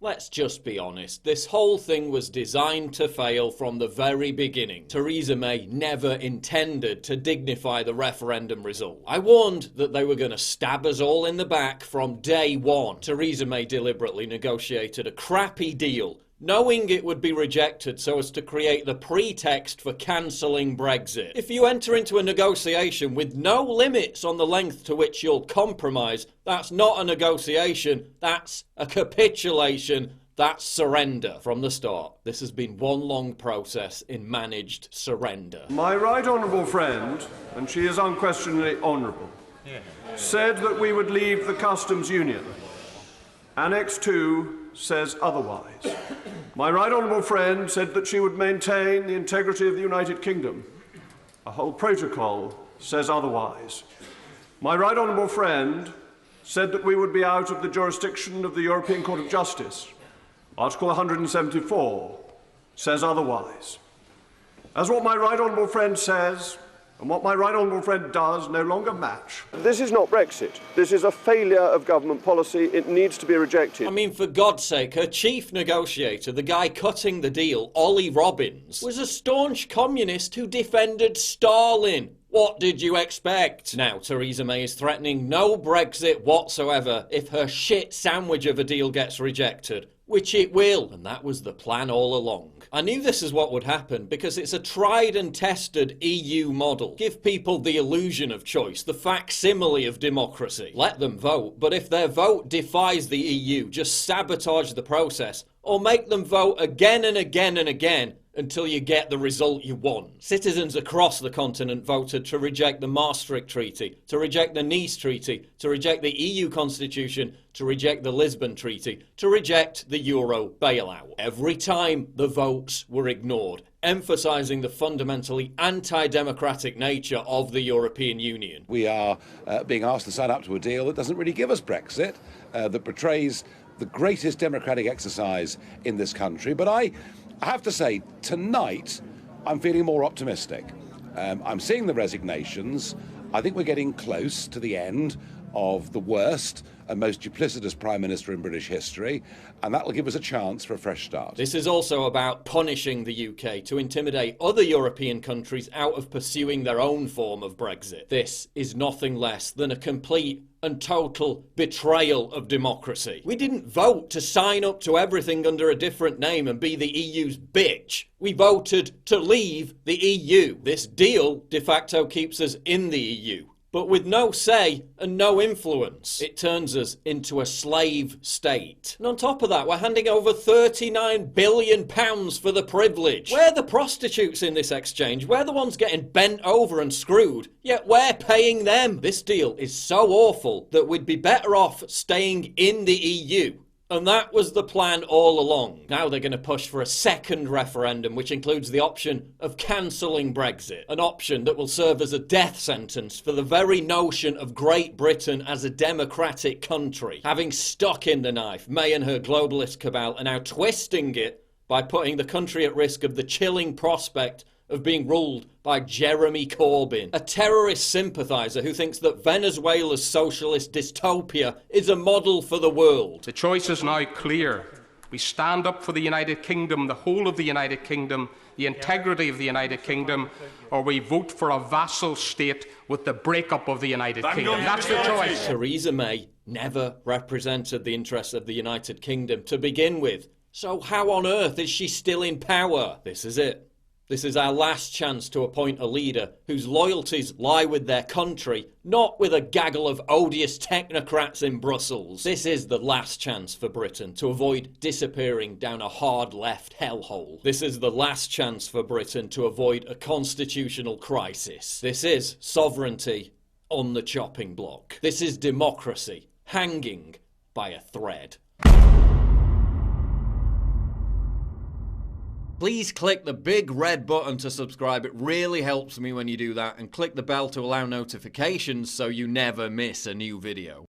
Let's just be honest, this whole thing was designed to fail from the very beginning. Theresa May never intended to dignify the referendum result. I warned that they were going to stab us all in the back from day one. Theresa May deliberately negotiated a crappy deal, knowing it would be rejected so as to create the pretext for cancelling Brexit. If you enter into a negotiation with no limits on the length to which you'll compromise, that's not a negotiation, that's a capitulation, that's surrender. From the start, this has been one long process in managed surrender. My right honourable friend, and she is unquestionably honourable, said that we would leave the customs union. Annex 2 says otherwise. My right honourable friend said that she would maintain the integrity of the United Kingdom. A whole protocol says otherwise. My right honourable friend said that we would be out of the jurisdiction of the European Court of Justice. Article 174 says otherwise. As what my right honourable friend says and what my right honourable friend does no longer match. This is not Brexit. This is a failure of government policy. It needs to be rejected. I mean, for God's sake, her chief negotiator, the guy cutting the deal, Ollie Robbins, was a staunch communist who defended Stalin. What did you expect? Now, Theresa May is threatening no Brexit whatsoever if her shit sandwich of a deal gets rejected. Which it will, and that was the plan all along. I knew this is what would happen because it's a tried and tested EU model. Give people the illusion of choice, the facsimile of democracy. Let them vote, but if their vote defies the EU, just sabotage the process, or make them vote again and again and again until you get the result you want. Citizens across the continent voted to reject the Maastricht Treaty, to reject the Nice Treaty, to reject the EU Constitution, to reject the Lisbon Treaty, to reject the Euro bailout. Every time the votes were ignored, emphasising the fundamentally anti-democratic nature of the European Union. We are being asked to sign up to a deal that doesn't really give us Brexit, that betrays the greatest democratic exercise in this country. But I have to say, tonight, I'm feeling more optimistic. I'm seeing the resignations. I think we're getting close to the end of the worst and most duplicitous Prime Minister in British history, and that will give us a chance for a fresh start. This is also about punishing the UK to intimidate other European countries out of pursuing their own form of Brexit. This is nothing less than a complete and total betrayal of democracy. We didn't vote to sign up to everything under a different name and be the EU's bitch. We voted to leave the EU. This deal de facto keeps us in the EU, but with no say and no influence. It turns us into a slave state. And on top of that, we're handing over £39 billion for the privilege. We're the prostitutes in this exchange. We're the ones getting bent over and screwed, yet we're paying them. This deal is so awful that we'd be better off staying in the EU. And that was the plan all along. Now they're going to push for a second referendum, which includes the option of cancelling Brexit. An option that will serve as a death sentence for the very notion of Great Britain as a democratic country. Having stuck in the knife, May and her globalist cabal are now twisting it by putting the country at risk of the chilling prospect of being ruled by Jeremy Corbyn, a terrorist sympathiser who thinks that Venezuela's socialist dystopia is a model for the world. The choice is now clear. We stand up for the United Kingdom, the whole of the United Kingdom, the integrity of the United Kingdom, or we vote for a vassal state with the breakup of the United Kingdom. That's the choice. Theresa May never represented the interests of the United Kingdom to begin with. So how on earth is she still in power? This is it. This is our last chance to appoint a leader whose loyalties lie with their country, not with a gaggle of odious technocrats in Brussels. This is the last chance for Britain to avoid disappearing down a hard left hellhole. This is the last chance for Britain to avoid a constitutional crisis. This is sovereignty on the chopping block. This is democracy hanging by a thread. Please click the big red button to subscribe. It really helps me when you do that. And click the bell to allow notifications so you never miss a new video.